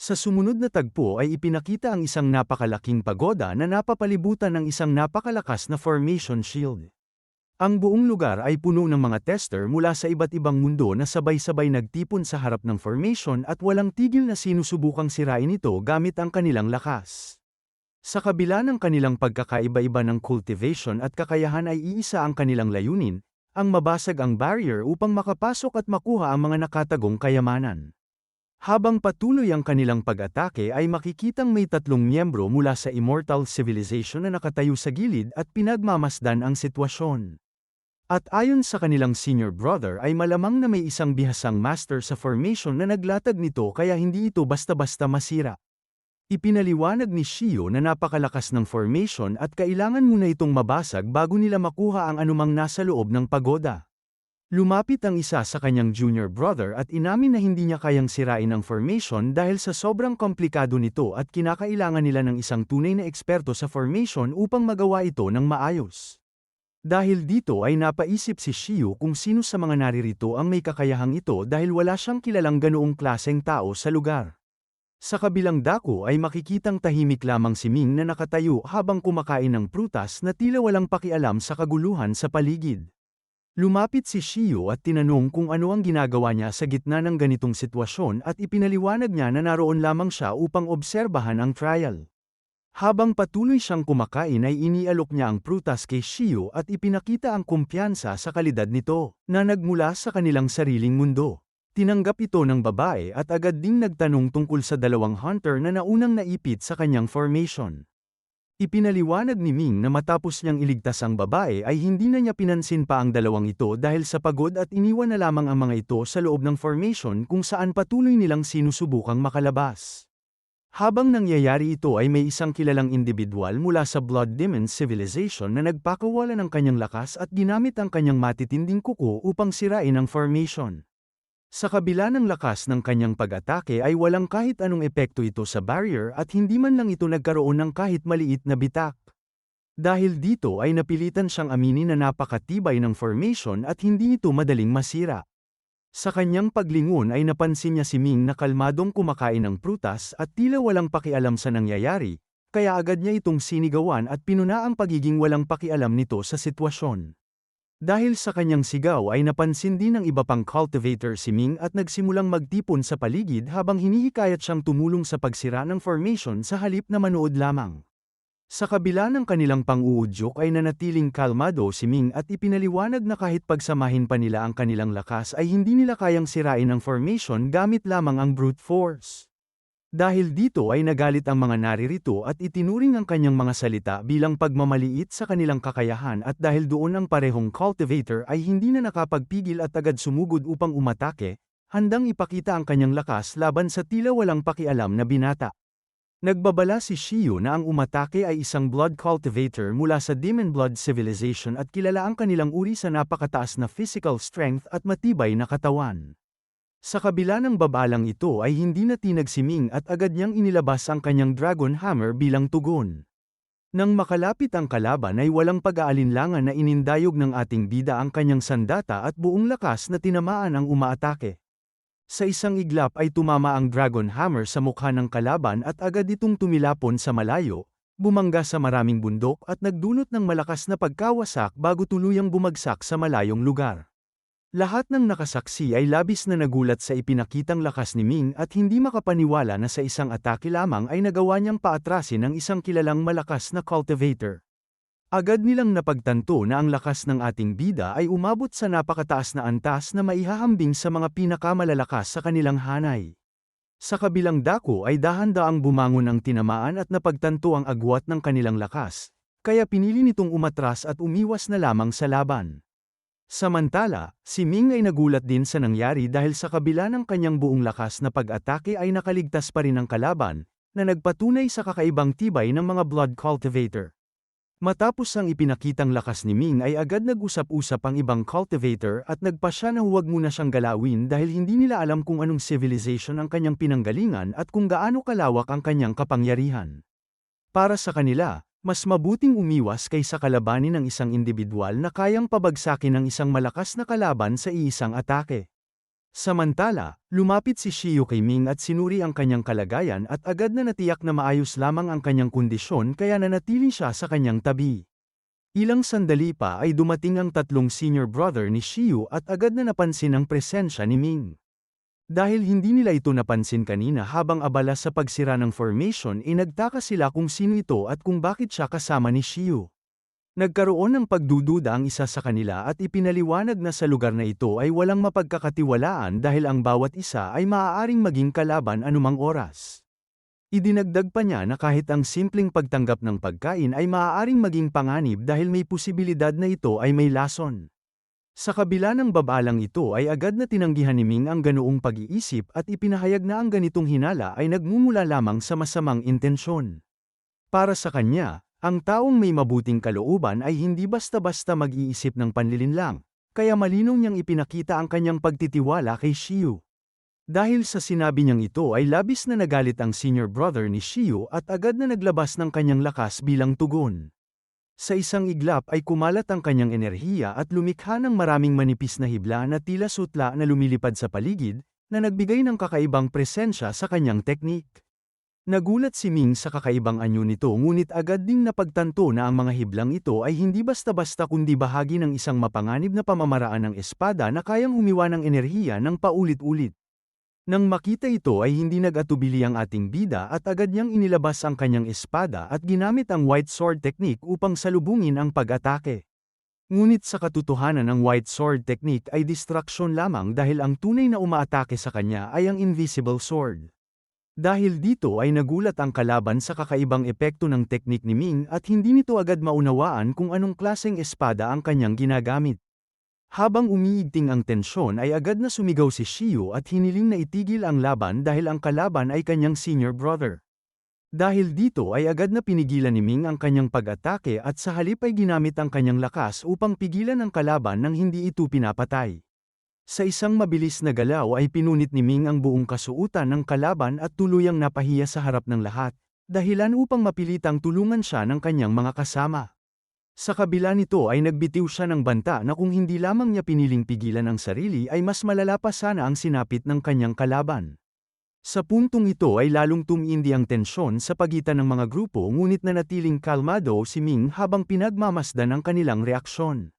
Sa sumunod na tagpo ay ipinakita ang isang napakalaking pagoda na napapalibutan ng isang napakalakas na formation shield. Ang buong lugar ay puno ng mga tester mula sa iba't ibang mundo na sabay-sabay nagtipon sa harap ng formation at walang tigil na sinusubukang sirain ito gamit ang kanilang lakas. Sa kabila ng kanilang pagkakaiba-iba ng cultivation at kakayahan ay iisa ang kanilang layunin, ang mabasag ang barrier upang makapasok at makuha ang mga nakatagong kayamanan. Habang patuloy ang kanilang pag-atake ay makikitang may tatlong miyembro mula sa Immortal Civilization na nakatayo sa gilid at pinagmamasdan ang sitwasyon. At ayon sa kanilang senior brother ay malamang na may isang bihasang master sa formation na naglatag nito kaya hindi ito basta-basta masira. Ipinaliwanag ni Shio na napakalakas ng formation at kailangan muna itong mabasag bago nila makuha ang anumang nasa loob ng pagoda. Lumapit ang isa sa kanyang junior brother at inamin na hindi niya kayang sirain ang formation dahil sa sobrang komplikado nito at kinakailangan nila ng isang tunay na eksperto sa formation upang magawa ito ng maayos. Dahil dito ay napaisip si Shio kung sino sa mga naririto ang may kakayahang ito dahil wala siyang kilalang ganoong klaseng tao sa lugar. Sa kabilang dako ay makikitang tahimik lamang si Ming na nakatayo habang kumakain ng prutas na tila walang pakialam sa kaguluhan sa paligid. Lumapit si Shio at tinanong kung ano ang ginagawa niya sa gitna ng ganitong sitwasyon at ipinaliwanag niya na naroon lamang siya upang obserbahan ang trial. Habang patuloy siyang kumakain ay inialok niya ang prutas kay Shio at ipinakita ang kumpiyansa sa kalidad nito, na nagmula sa kanilang sariling mundo. Tinanggap ito ng babae at agad ding nagtanong tungkol sa dalawang hunter na naunang naipit sa kanyang formation. Ipinaliwanag ni Ming na matapos niyang iligtas ang babae ay hindi na niya pinansin pa ang dalawang ito dahil sa pagod at iniwan na lamang ang mga ito sa loob ng formation kung saan patuloy nilang sinusubukang makalabas. Habang nangyayari ito ay may isang kilalang individual mula sa Blood Demon Civilization na nagpakawala ng kanyang lakas at ginamit ang kanyang matitinding kuko upang sirain ang formation. Sa kabila ng lakas ng kanyang pag-atake ay walang kahit anong epekto ito sa barrier at hindi man lang ito nagkaroon ng kahit maliit na bitak. Dahil dito ay napilitan siyang aminin na napakatibay ng formation at hindi ito madaling masira. Sa kanyang paglingon ay napansin niya si Ming na kalmadong kumakain ng prutas at tila walang pakialam sa nangyayari, kaya agad niya itong sinigawan at pinuna ang pagiging walang pakialam nito sa sitwasyon. Dahil sa kanyang sigaw ay napansin din ng iba pang cultivator si Ming at nagsimulang magtipon sa paligid habang hinihikayat siyang tumulong sa pagsira ng formation sa halip na manood lamang. Sa kabila ng kanilang pang-uudyok ay nanatiling kalmado si Ming at ipinaliwanag na kahit pagsamahin pa nila ang kanilang lakas ay hindi nila kayang sirain ang formation gamit lamang ang brute force. Dahil dito ay nagalit ang mga naririto at itinuring ang kanyang mga salita bilang pagmamaliit sa kanilang kakayahan at dahil doon ang parehong cultivator ay hindi na nakapagpigil at agad sumugod upang umatake, handang ipakita ang kanyang lakas laban sa tila walang pakialam na binata. Nagbabala si Shio na ang umatake ay isang blood cultivator mula sa Demon Blood Civilization at kilala ang kanilang uri sa napakataas na physical strength at matibay na katawan. Sa kabila ng babalang ito ay hindi natinag si Ming at agad niyang inilabas ang kanyang Dragon Hammer bilang tugon. Nang makalapit ang kalaban ay walang pag-aalinlangan na inindayog ng ating bida ang kanyang sandata at buong lakas na tinamaan ang umaatake. Sa isang iglap ay tumama ang Dragon Hammer sa mukha ng kalaban at agad itong tumilapon sa malayo, bumangga sa maraming bundok at nagdulot ng malakas na pagkawasak bago tuluyang bumagsak sa malayong lugar. Lahat ng nakasaksi ay labis na nagulat sa ipinakitang lakas ni Ming at hindi makapaniwala na sa isang atake lamang ay nagawa niyang paatrasin ang isang kilalang malakas na cultivator. Agad nilang napagtanto na ang lakas ng ating bida ay umabot sa napakataas na antas na maihahambing sa mga pinakamalalakas sa kanilang hanay. Sa kabilang dako ay dahan-daang bumangon ang tinamaan at napagtanto ang agwat ng kanilang lakas, kaya pinili nitong umatras at umiwas na lamang sa laban. Samantala, si Ming ay nagulat din sa nangyari dahil sa kabila ng kanyang buong lakas na pag-atake ay nakaligtas pa rin ang kalaban, na nagpatunay sa kakaibang tibay ng mga blood cultivator. Matapos ang ipinakitang lakas ni Ming ay agad nag-usap-usap ang ibang cultivator at nagpasya na huwag muna siyang galawin dahil hindi nila alam kung anong civilization ang kanyang pinanggalingan at kung gaano kalawak ang kanyang kapangyarihan. Para sa kanila, mas mabuting umiwas kaysa kalabanin ng isang individual na kayang pabagsakin ng isang malakas na kalaban sa iisang atake. Samantala, lumapit si Shiyu kay Ming at sinuri ang kanyang kalagayan at agad na natiyak na maayos lamang ang kanyang kondisyon kaya nanatili siya sa kanyang tabi. Ilang sandali pa ay dumating ang tatlong senior brother ni Shiyu at agad na napansin ang presensya ni Ming. Dahil hindi nila ito napansin kanina habang abala sa pagsira ng formation nagtaka sila kung sino ito at kung bakit siya kasama ni Shiyu. Nagkaroon ng pagdududa ang isa sa kanila at ipinaliwanag na sa lugar na ito ay walang mapagkakatiwalaan dahil ang bawat isa ay maaaring maging kalaban anumang oras. Idinagdag pa niya na kahit ang simpleng pagtanggap ng pagkain ay maaaring maging panganib dahil may posibilidad na ito ay may lason. Sa kabila ng babalang ito ay agad na tinanggihan ni Ming ang ganoong pag-iisip at ipinahayag na ang ganitong hinala ay nagmumula lamang sa masamang intensyon. Para sa kanya, ang taong may mabuting kalooban ay hindi basta-basta mag-iisip ng panlilinlang, kaya malinaw niyang ipinakita ang kanyang pagtitiwala kay Shiyu. Dahil sa sinabi niyang ito ay labis na nagalit ang senior brother ni Shiyu at agad na naglabas ng kanyang lakas bilang tugon. Sa isang iglap ay kumalat ang kanyang enerhiya at lumikha ng maraming manipis na hibla na tila sutla na lumilipad sa paligid, na nagbigay ng kakaibang presensya sa kanyang teknik. Nagulat si Ming sa kakaibang anyo nito ngunit agad ding napagtanto na ang mga hiblang ito ay hindi basta-basta kundi bahagi ng isang mapanganib na pamamaraan ng espada na kayang humiwa ng enerhiya ng paulit-ulit. Nang makita ito ay hindi nag-atubili ang ating bida at agad niyang inilabas ang kanyang espada at ginamit ang white sword technique upang salubungin ang pag-atake. Ngunit sa katotohanan ang white sword technique ay distraction lamang dahil ang tunay na umaatake sa kanya ay ang invisible sword. Dahil dito ay nagulat ang kalaban sa kakaibang epekto ng teknik ni Ming at hindi nito agad maunawaan kung anong klaseng espada ang kanyang ginagamit. Habang umiigting ang tensyon ay agad na sumigaw si Shiyu at hiniling na itigil ang laban dahil ang kalaban ay kanyang senior brother. Dahil dito ay agad na pinigilan ni Ming ang kanyang pag-atake at sa halip ay ginamit ang kanyang lakas upang pigilan ang kalaban nang hindi ito pinapatay. Sa isang mabilis na galaw ay pinunit ni Ming ang buong kasuotan ng kalaban at tuluyang napahiya sa harap ng lahat, dahilan upang mapilitang tulungan siya ng kanyang mga kasama. Sa kabila nito ay nagbitiw siya ng banta na kung hindi lamang niya piniling pigilan ang sarili ay mas malala pa sana ang sinapit ng kanyang kalaban. Sa puntong ito ay lalong tumindi ang tensyon sa pagitan ng mga grupo ngunit nanatiling kalmado si Ming habang pinagmamasdan ang kanilang reaksyon.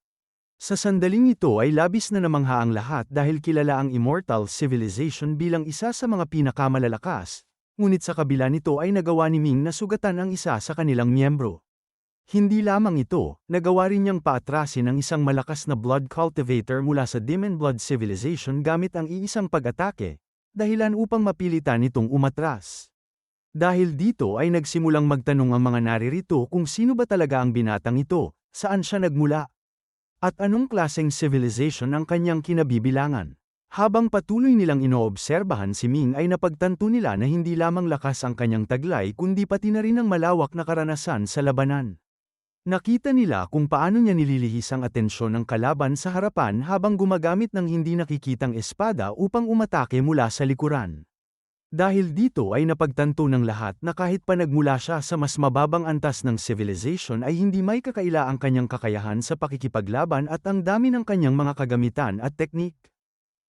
Sa sandaling ito ay labis na namangha ang lahat dahil kilala ang Immortal Civilization bilang isa sa mga pinakamalalakas, ngunit sa kabila nito ay nagawa ni Ming na sugatan ang isa sa kanilang miyembro. Hindi lamang ito, nagawa rin niyang paatrasin ang isang malakas na blood cultivator mula sa Demon Blood Civilization gamit ang iisang pag-atake, dahilan upang mapilitan itong umatras. Dahil dito ay nagsimulang magtanong ang mga naririto kung sino ba talaga ang binatang ito, saan siya nagmula, at anong klaseng civilization ang kanyang kinabibilangan. Habang patuloy nilang inoobserbahan si Ming ay napagtanto nila na hindi lamang lakas ang kanyang taglay kundi pati na rin ang malawak na karanasan sa labanan. Nakita nila kung paano niya nililihis ang atensyon ng kalaban sa harapan habang gumagamit ng hindi nakikitang espada upang umatake mula sa likuran. Dahil dito ay napagtanto ng lahat na kahit pa nagmula siya sa mas mababang antas ng civilization ay hindi may kakaila ang kanyang kakayahan sa pakikipaglaban at ang dami ng kanyang mga kagamitan at teknik.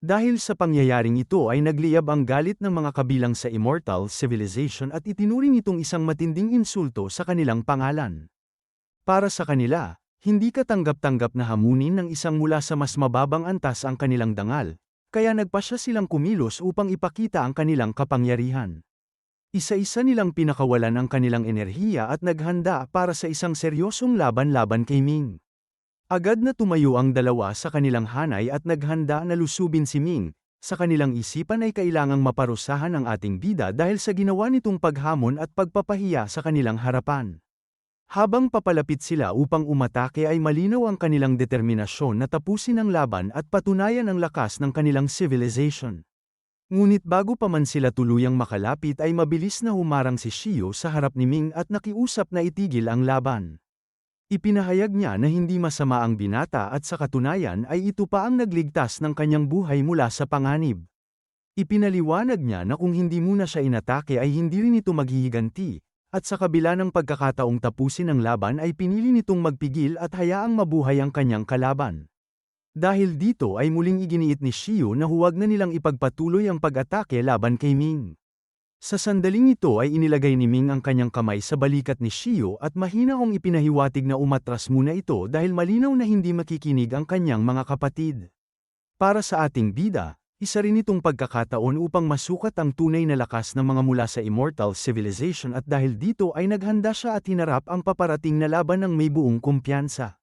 Dahil sa pangyayaring ito ay nagliyab ang galit ng mga kabilang sa Immortal Civilization at itinuring itong isang matinding insulto sa kanilang pangalan. Para sa kanila, hindi katanggap-tanggap na hamunin ng isang mula sa mas mababang antas ang kanilang dangal. Kaya nagpasya silang kumilos upang ipakita ang kanilang kapangyarihan. Isa-isa nilang pinakawalan ang kanilang enerhiya at naghanda para sa isang seryosong laban-laban kay Ming. Agad na tumayo ang dalawa sa kanilang hanay at naghanda na lusubin si Ming. Sa kanilang isipan ay kailangang maparusahan ang ating bida dahil sa ginawa nitong paghamon at pagpapahiya sa kanilang harapan. Habang papalapit sila upang umatake ay malinaw ang kanilang determinasyon na tapusin ang laban at patunayan ang lakas ng kanilang civilization. Ngunit bago pa man sila tuluyang makalapit ay mabilis na humarang si Shiyu sa harap ni Ming at nakiusap na itigil ang laban. Ipinahayag niya na hindi masama ang binata at sa katunayan ay ito pa ang nagligtas ng kanyang buhay mula sa panganib. Ipinaliwanag niya na kung hindi muna siya inatake ay hindi rin ito maghihiganti. At sa kabila ng pagkakataong tapusin ang laban ay pinili nitong magpigil at hayaang mabuhay ang kanyang kalaban. Dahil dito ay muling iginiit ni Xiu na huwag na nilang ipagpatuloy ang pag-atake laban kay Ming. Sa sandaling ito ay inilagay ni Ming ang kanyang kamay sa balikat ni Xiu at mahinaong ipinahiwatig na umatras muna ito dahil malinaw na hindi makikinig ang kanyang mga kapatid. Para sa ating bida, isa rin itong pagkakataon upang masukat ang tunay na lakas ng mga mula sa Immortal Civilization at dahil dito ay naghanda siya at hinarap ang paparating na laban ng may buong kumpiyansa.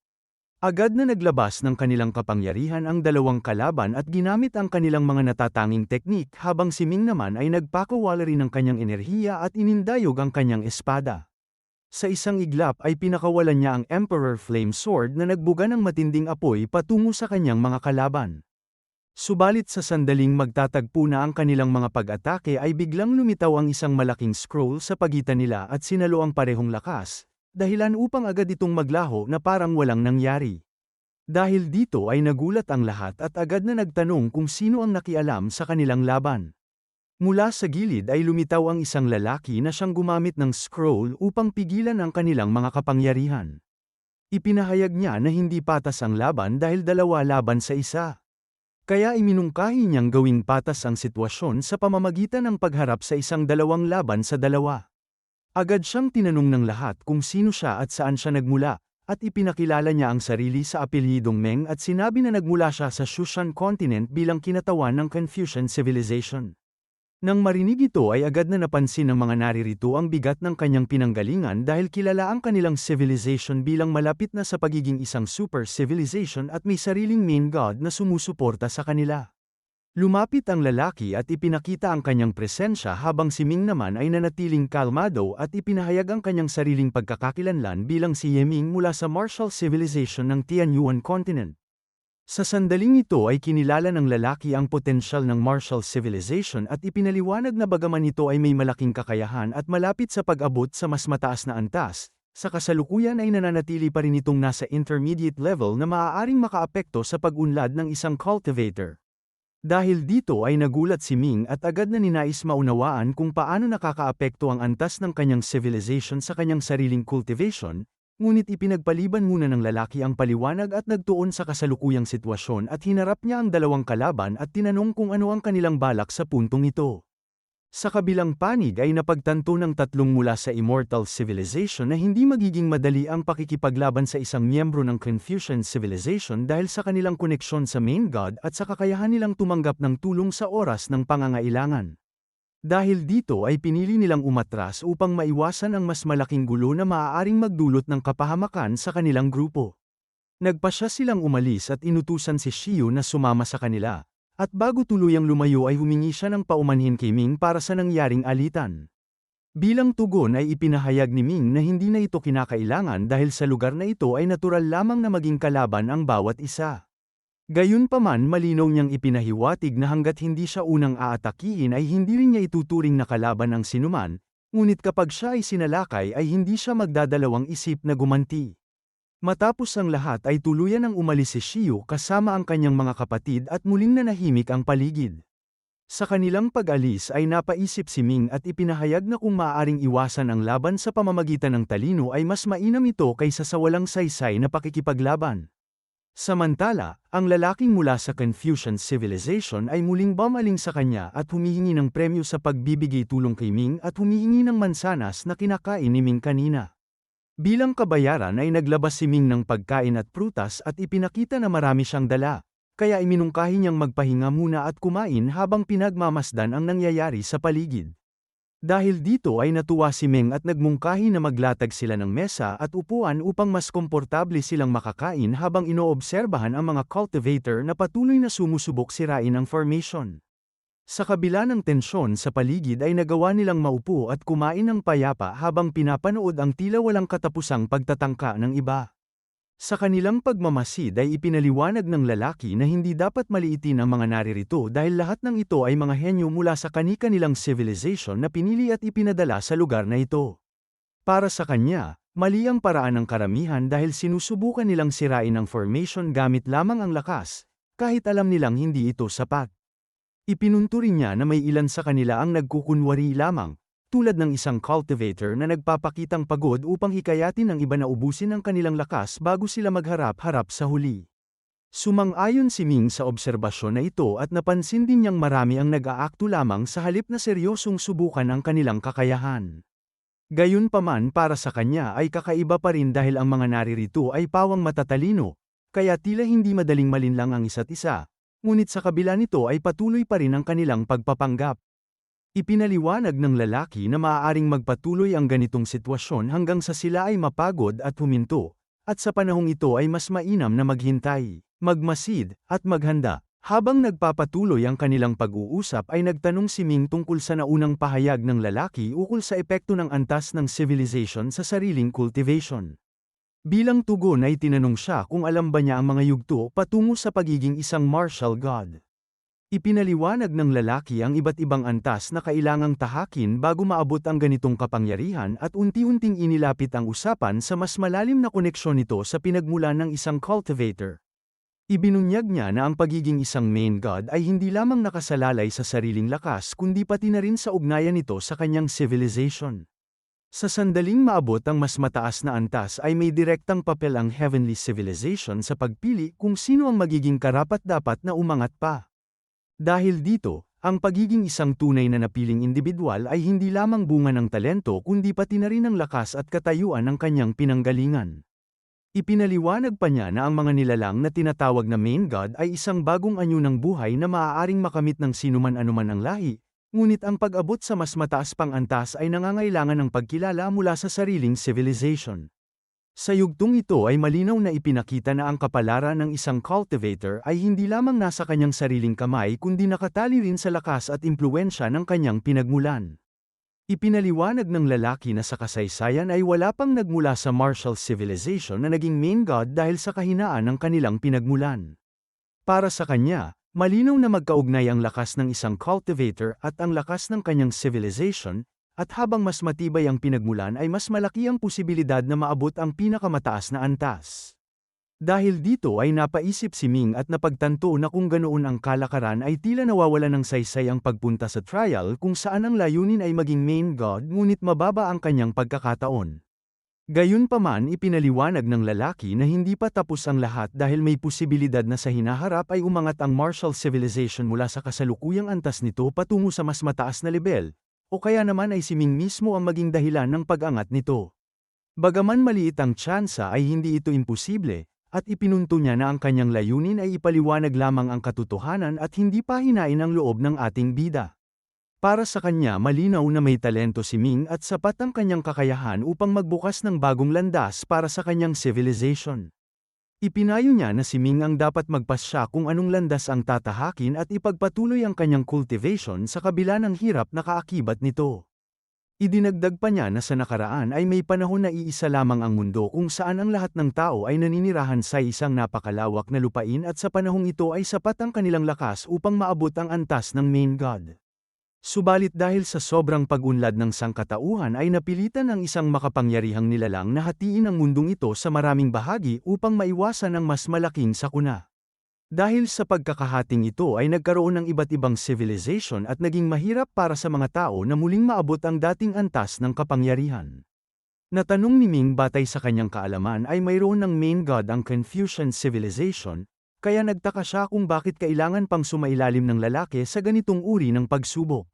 Agad na naglabas ng kanilang kapangyarihan ang dalawang kalaban at ginamit ang kanilang mga natatanging teknik habang si Ming naman ay nagpakawala rin ng kanyang enerhiya at inindayog ang kanyang espada. Sa isang iglap ay pinakawalan niya ang Emperor Flame Sword na nagbuga ng matinding apoy patungo sa kanyang mga kalaban. Subalit sa sandaling magtatagpo na ang kanilang mga pag-atake ay biglang lumitaw ang isang malaking scroll sa pagitan nila at sinalo ang parehong lakas, dahilan upang agad itong maglaho na parang walang nangyari. Dahil dito ay nagulat ang lahat at agad na nagtanong kung sino ang nakialam sa kanilang laban. Mula sa gilid ay lumitaw ang isang lalaki na siyang gumamit ng scroll upang pigilan ang kanilang mga kapangyarihan. Ipinahayag niya na hindi patas ang laban dahil dalawa laban sa isa. Kaya iminungkahi niyang gawing patas ang sitwasyon sa pamamagitan ng pagharap sa isang dalawang laban sa dalawa. Agad siyang tinanong ng lahat kung sino siya at saan siya nagmula, at ipinakilala niya ang sarili sa apelyidong Meng at sinabi na nagmula siya sa Shushan Continent bilang kinatawan ng Confucian Civilization. Nang marinig ito ay agad na napansin ng mga naririto ang bigat ng kanyang pinanggalingan dahil kilala ang kanilang civilization bilang malapit na sa pagiging isang super civilization at may sariling main god na sumusuporta sa kanila. Lumapit ang lalaki at ipinakita ang kanyang presensya habang si Ming naman ay nanatiling kalmado at ipinahayag ang kanyang sariling pagkakakilanlan bilang si Yeming mula sa martial civilization ng Tianyuan Continent. Sa sandaling ito ay kinilala ng lalaki ang potensyal ng martial civilization at ipinaliwanag na bagaman ito ay may malaking kakayahan at malapit sa pag-abot sa mas mataas na antas, sa kasalukuyan ay nananatili pa rin itong nasa intermediate level na maaaring makaapekto sa pag-unlad ng isang cultivator. Dahil dito ay nagulat si Ming at agad na ninais maunawaan kung paano nakakaapekto ang antas ng kanyang civilization sa kanyang sariling cultivation, ngunit ipinagpaliban muna ng lalaki ang paliwanag at nagtuon sa kasalukuyang sitwasyon at hinarap niya ang dalawang kalaban at tinanong kung ano ang kanilang balak sa puntong ito. Sa kabilang panig ay napagtanto ng tatlong mula sa Immortal Civilization na hindi magiging madali ang pakikipaglaban sa isang miyembro ng Confucian Civilization dahil sa kanilang koneksyon sa main god at sa kakayahan nilang tumanggap ng tulong sa oras ng pangangailangan. Dahil dito ay pinili nilang umatras upang maiwasan ang mas malaking gulo na maaaring magdulot ng kapahamakan sa kanilang grupo. Nagpasya silang umalis at inutusan si Xiu na sumama sa kanila. At bago tuluyang lumayo ay humingi siya ng paumanhin kay Ming para sa nangyaring alitan. Bilang tugon ay ipinahayag ni Ming na hindi na ito kinakailangan dahil sa lugar na ito ay natural lamang na maging kalaban ang bawat isa. Gayunpaman malinaw niyang ipinahiwatig na hanggat hindi siya unang aatakihin ay hindi rin niya ituturing na kalaban ang sinuman, ngunit kapag siya ay sinalakay ay hindi siya magdadalawang isip na gumanti. Matapos ang lahat ay tuluyan ang umalis si Xiu kasama ang kanyang mga kapatid at muling nanahimik ang paligid. Sa kanilang pag-alis ay napaisip si Ming at ipinahayag na kung maaaring iwasan ang laban sa pamamagitan ng talino ay mas mainam ito kaysa sa walang saysay na pakikipaglaban. Samantala, ang lalaking mula sa Confucian Civilization ay muling bumaling sa kanya at humihingi ng premyo sa pagbibigay tulong kay Ming at humihingi ng mansanas na kinakain ni Ming kanina. Bilang kabayaran ay naglabas si Ming ng pagkain at prutas at ipinakita na marami siyang dala, kaya iminungkahi niyang magpahinga muna at kumain habang pinagmamasdan ang nangyayari sa paligid. Dahil dito ay natuwa si Ming at nagmungkahi na maglatag sila ng mesa at upuan upang mas komportable silang makakain habang inoobserbahan ang mga cultivator na patuloy na sumusubok sirain ang formation. Sa kabila ng tensyon sa paligid ay nagawa nilang maupo at kumain ng payapa habang pinapanood ang tila walang katapusang pagtatangka ng iba. Sa kanilang pagmamasid ay ipinaliwanag ng lalaki na hindi dapat maliitin ang mga naririto dahil lahat ng ito ay mga henyo mula sa kani-kanilang civilization na pinili at ipinadala sa lugar na ito. Para sa kanya, mali ang paraan ng karamihan dahil sinusubukan nilang sirain ang formation gamit lamang ang lakas, kahit alam nilang hindi ito sapat. Ipinunto rin niya na may ilan sa kanila ang nagkukunwari lamang, tulad ng isang cultivator na nagpapakitang pagod upang hikayatin ang iba na ubusin ang kanilang lakas bago sila magharap-harap sa huli. Sumang-ayon si Ming sa obserbasyon na ito at napansin din niyang marami ang nag-aakto lamang sa halip na seryosong subukan ang kanilang kakayahan. Gayunpaman para sa kanya ay kakaiba pa rin dahil ang mga naririto ay pawang matatalino, kaya tila hindi madaling malinlang ang isa't isa, ngunit sa kabila nito ay patuloy pa rin ang kanilang pagpapanggap. Ipinaliwanag ng lalaki na maaaring magpatuloy ang ganitong sitwasyon hanggang sa sila ay mapagod at huminto, at sa panahong ito ay mas mainam na maghintay, magmasid, at maghanda. Habang nagpapatuloy ang kanilang pag-uusap ay nagtanong si Ming tungkol sa naunang pahayag ng lalaki ukol sa epekto ng antas ng civilization sa sariling cultivation. Bilang tugon ay tinanong siya kung alam ba niya ang mga yugto patungo sa pagiging isang martial god. Ipinaliwanag ng lalaki ang iba't ibang antas na kailangang tahakin bago maabot ang ganitong kapangyarihan at unti-unting inilapit ang usapan sa mas malalim na koneksyon nito sa pinagmulan ng isang cultivator. Ibinunyag niya na ang pagiging isang main god ay hindi lamang nakasalalay sa sariling lakas kundi pati na rin sa ugnayan nito sa kanyang civilization. Sa sandaling maabot ang mas mataas na antas ay may direktang papel ang heavenly civilization sa pagpili kung sino ang magiging karapat-dapat na umangat pa. Dahil dito, ang pagiging isang tunay na napiling individual ay hindi lamang bunga ng talento kundi pati na rin ang lakas at katayuan ng kanyang pinanggalingan. Ipinaliwanag pa niya na ang mga nilalang na tinatawag na main god ay isang bagong anyo ng buhay na maaaring makamit ng sinuman anuman ang lahi, ngunit ang pag-abot sa mas mataas pang antas ay nangangailangan ng pagkilala mula sa sariling civilization. Sa yugtong ito ay malinaw na ipinakita na ang kapalaran ng isang cultivator ay hindi lamang nasa kanyang sariling kamay kundi nakatali rin sa lakas at impluwensya ng kanyang pinagmulan. Ipinaliwanag ng lalaki na sa kasaysayan ay wala pang nagmula sa martial civilization na naging main god dahil sa kahinaan ng kanilang pinagmulan. Para sa kanya, malinaw na magkaugnay ang lakas ng isang cultivator at ang lakas ng kanyang civilization, at habang mas matibay ang pinagmulan ay mas malaki ang posibilidad na maabot ang pinakamataas na antas. Dahil dito ay napaisip si Ming at napagtanto na kung ganoon ang kalakaran ay tila nawawala ng saysay ang pagpunta sa trial kung saan ang layunin ay maging main god ngunit mababa ang kanyang pagkakataon. Gayunpaman ipinaliwanag ng lalaki na hindi pa tapos ang lahat dahil may posibilidad na sa hinaharap ay umangat ang martial civilization mula sa kasalukuyang antas nito patungo sa mas mataas na level, o kaya naman ay si Ming mismo ang maging dahilan ng pag-angat nito. Bagaman maliit ang tsansa ay hindi ito imposible, at ipinunto niya na ang kanyang layunin ay ipaliwanag lamang ang katotohanan at hindi pahinain ang loob ng ating bida. Para sa kanya malinaw na may talento si Ming at sapat ang kanyang kakayahan upang magbukas ng bagong landas para sa kanyang civilization. Ipinayo niya na si Ming ang dapat magpasya kung anong landas ang tatahakin at ipagpatuloy ang kanyang cultivation sa kabila ng hirap na kaakibat nito. Idinagdag pa niya na sa nakaraan ay may panahon na iisa lamang ang mundo kung saan ang lahat ng tao ay naninirahan sa isang napakalawak na lupain at sa panahong ito ay sapat ang kanilang lakas upang maabot ang antas ng main god. Subalit dahil sa sobrang pag-unlad ng sangkatauhan ay napilitan ang isang makapangyarihang nilalang na hatiin ang mundong ito sa maraming bahagi upang maiwasan ang mas malaking sakuna. Dahil sa pagkakahating ito ay nagkaroon ng iba't ibang civilization at naging mahirap para sa mga tao na muling maabot ang dating antas ng kapangyarihan. Natanong ni Ming batay sa kanyang kaalaman ay mayroon ng main god ang Confucian civilization, kaya nagtaka siya kung bakit kailangan pang sumailalim ng lalaki sa ganitong uri ng pagsubok.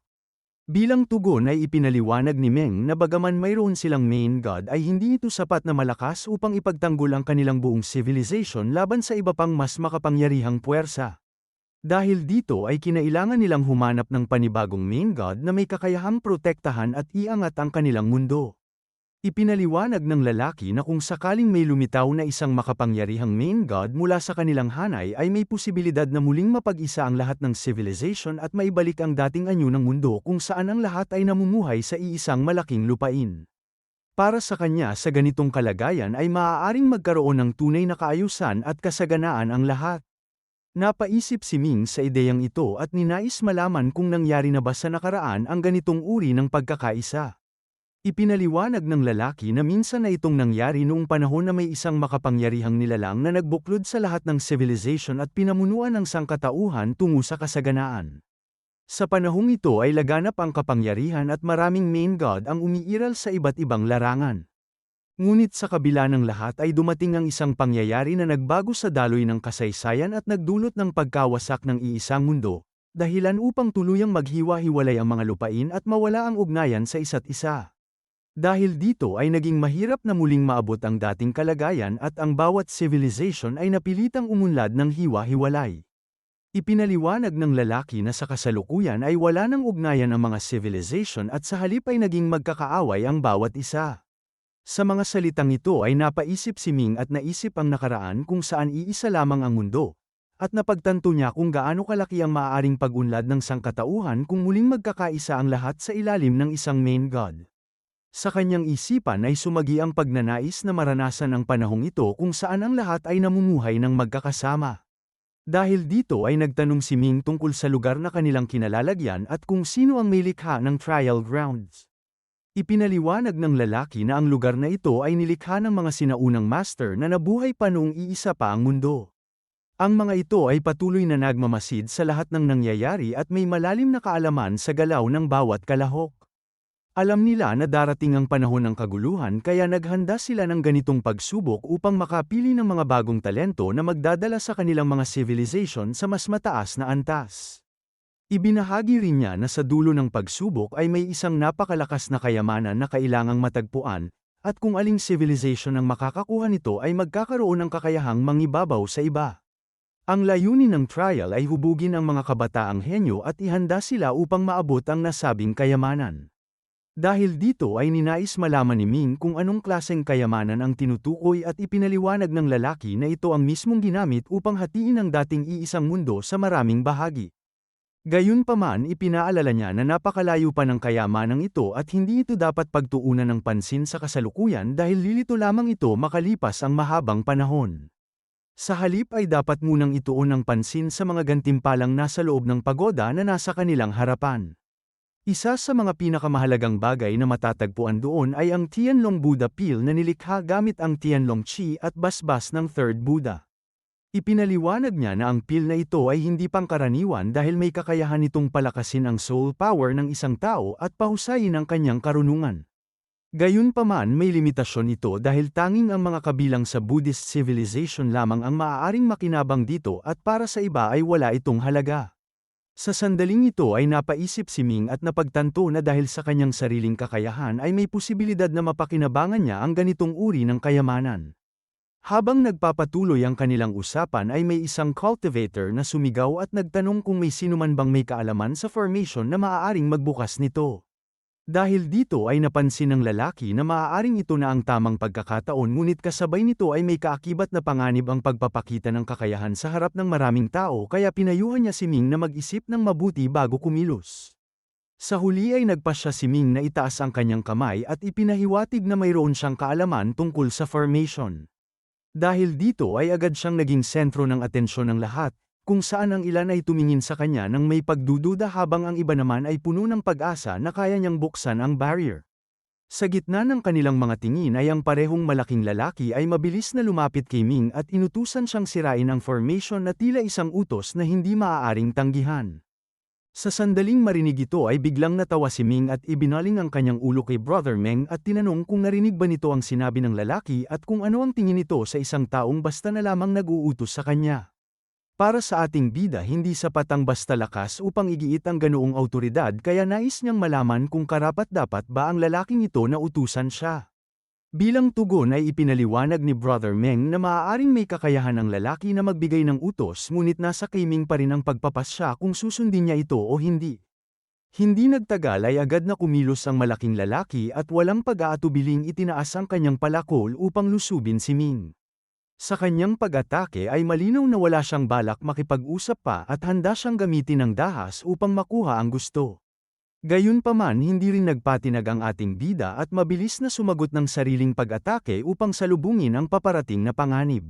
Bilang tugon ay ipinaliwanag ni Meng na bagaman mayroon silang main god ay hindi ito sapat na malakas upang ipagtanggol ang kanilang buong civilization laban sa iba pang mas makapangyarihang puwersa. Dahil dito ay kinailangan nilang humanap ng panibagong main god na may kakayahang protektahan at iangat ang kanilang mundo. Ipinaliwanag ng lalaki na kung sakaling may lumitaw na isang makapangyarihang main god mula sa kanilang hanay ay may posibilidad na muling mapag-isa ang lahat ng civilization at maibalik ang dating anyo ng mundo kung saan ang lahat ay namumuhay sa iisang malaking lupain. Para sa kanya sa ganitong kalagayan ay maaaring magkaroon ng tunay na kaayusan at kasaganaan ang lahat. Napaisip si Ming sa ideyang ito at ninais malaman kung nangyari na ba sa nakaraan ang ganitong uri ng pagkakaisa. Ipinaliwanag ng lalaki na minsan na itong nangyari noong panahon na may isang makapangyarihang nilalang na nagbuklod sa lahat ng civilization at pinamunuan ng sangkatauhan tungo sa kasaganaan. Sa panahong ito ay laganap ang kapangyarihan at maraming main god ang umiiral sa iba't ibang larangan. Ngunit sa kabila ng lahat ay dumating ang isang pangyayari na nagbago sa daloy ng kasaysayan at nagdulot ng pagkawasak ng iisang mundo, dahilan upang tuluyang maghiwa-hiwalay ang mga lupain at mawala ang ugnayan sa isa't isa. Dahil dito ay naging mahirap na muling maabot ang dating kalagayan at ang bawat civilization ay napilitang umunlad ng hiwa-hiwalay. Ipinaliwanag ng lalaki na sa kasalukuyan ay wala ng ugnayan ang mga civilization at sa halip ay naging magkakaaway ang bawat isa. Sa mga salitang ito ay napaisip si Ming at naisip ang nakaraan kung saan iisa lamang ang mundo, at napagtanto niya kung gaano kalaki ang maaaring pag-unlad ng sangkatauhan kung muling magkakaisa ang lahat sa ilalim ng isang main god. Sa kanyang isipan ay sumagi ang pagnanais na maranasan ang panahong ito kung saan ang lahat ay namumuhay ng magkakasama. Dahil dito ay nagtanong si Ming tungkol sa lugar na kanilang kinalalagyan at kung sino ang may likha ng trial grounds. Ipinaliwanag ng lalaki na ang lugar na ito ay nilikha ng mga sinaunang master na nabuhay pa noong iisa pa ang mundo. Ang mga ito ay patuloy na nagmamasid sa lahat ng nangyayari at may malalim na kaalaman sa galaw ng bawat kalahok. Alam nila na darating ang panahon ng kaguluhan kaya naghanda sila ng ganitong pagsubok upang makapili ng mga bagong talento na magdadala sa kanilang mga civilization sa mas mataas na antas. Ibinahagi rin niya na sa dulo ng pagsubok ay may isang napakalakas na kayamanan na kailangang matagpuan, at kung aling civilization ang makakakuha nito ay magkakaroon ng kakayahang mangibabaw sa iba. Ang layunin ng trial ay hubugin ang mga kabataang henyo at ihanda sila upang maabot ang nasabing kayamanan. Dahil dito ay ninais malaman ni Ming kung anong klaseng kayamanan ang tinutukoy at ipinaliwanag ng lalaki na ito ang mismong ginamit upang hatiin ang dating iisang mundo sa maraming bahagi. Gayunpaman ipinaalala niya na napakalayo pa ng kayamanang ito at hindi ito dapat pagtuunan ng pansin sa kasalukuyan dahil lilito lamang ito makalipas ang mahabang panahon. Sa halip ay dapat munang ituon ng pansin sa mga gantimpalang nasa loob ng pagoda na nasa kanilang harapan. Isa sa mga pinakamahalagang bagay na matatagpuan doon ay ang Tianlong Buddha Peel na nilikha gamit ang Tianlong Chi at basbas ng Third Buddha. Ipinaliwanag niya na ang peel na ito ay hindi pangkaraniwan dahil may kakayahan itong palakasin ang soul power ng isang tao at pahusayin ang kanyang karunungan. Gayunpaman may limitasyon ito dahil tanging ang mga kabilang sa Buddhist civilization lamang ang maaaring makinabang dito at para sa iba ay wala itong halaga. Sa sandaling ito ay napaisip si Ming at napagtanto na dahil sa kanyang sariling kakayahan ay may posibilidad na mapakinabangan niya ang ganitong uri ng kayamanan. Habang nagpapatuloy ang kanilang usapan ay may isang cultivator na sumigaw at nagtanong kung may sinuman bang may kaalaman sa formation na maaaring magbukas nito. Dahil dito ay napansin ng lalaki na maaaring ito na ang tamang pagkakataon ngunit kasabay nito ay may kaakibat na panganib ang pagpapakita ng kakayahan sa harap ng maraming tao kaya pinayuhan niya si Ming na mag-isip ng mabuti bago kumilos. Sa huli ay nagpasya si Ming na itaas ang kanyang kamay at ipinahiwatig na mayroon siyang kaalaman tungkol sa formation. Dahil dito ay agad siyang naging sentro ng atensyon ng lahat, kung saan ang ilan ay tumingin sa kanya nang may pagdududa habang ang iba naman ay puno ng pag-asa na kaya niyang buksan ang barrier. Sa gitna ng kanilang mga tingin ay ang parehong malaking lalaki ay mabilis na lumapit kay Ming at inutusan siyang sirain ang formation na tila isang utos na hindi maaaring tanggihan. Sa sandaling marinig ito ay biglang natawa si Ming at ibinaling ang kanyang ulo kay Brother Meng at tinanong kung narinig ba nito ang sinabi ng lalaki at kung ano ang tingin nito sa isang taong basta na lamang nag-uutos sa kanya. Para sa ating bida hindi sapat ang basta lakas upang igiit ang ganoong awtoridad kaya nais niyang malaman kung karapat-dapat ba ang lalaking ito na utusan siya. Bilang tugon ay ipinaliwanag ni Brother Meng na maaaring may kakayahan ang lalaki na magbigay ng utos ngunit nasa kay Ming pa rin ang pagpapasya kung susundin niya ito o hindi. Hindi nagtagal ay agad na kumilos ang malaking lalaki at walang pag-aatubiling itinaas ang kanyang palakol upang lusubin si Ming. Sa kanyang pag-atake ay malinaw na wala siyang balak makipag-usap pa at handa siyang gamitin ng dahas upang makuha ang gusto. Gayunpaman hindi rin nagpatinag ang ating bida at mabilis na sumagot ng sariling pag-atake upang salubungin ang paparating na panganib.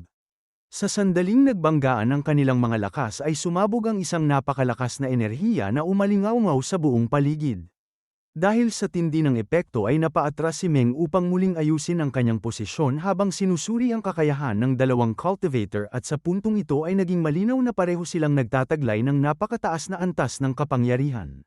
Sa sandaling nagbanggaan ang kanilang mga lakas ay sumabog ang isang napakalakas na enerhiya na umalingaw-ngaw sa buong paligid. Dahil sa tindi ng epekto ay napaatras si Meng upang muling ayusin ang kanyang posisyon habang sinusuri ang kakayahan ng dalawang cultivator at sa puntong ito ay naging malinaw na pareho silang nagtataglay ng napakataas na antas ng kapangyarihan.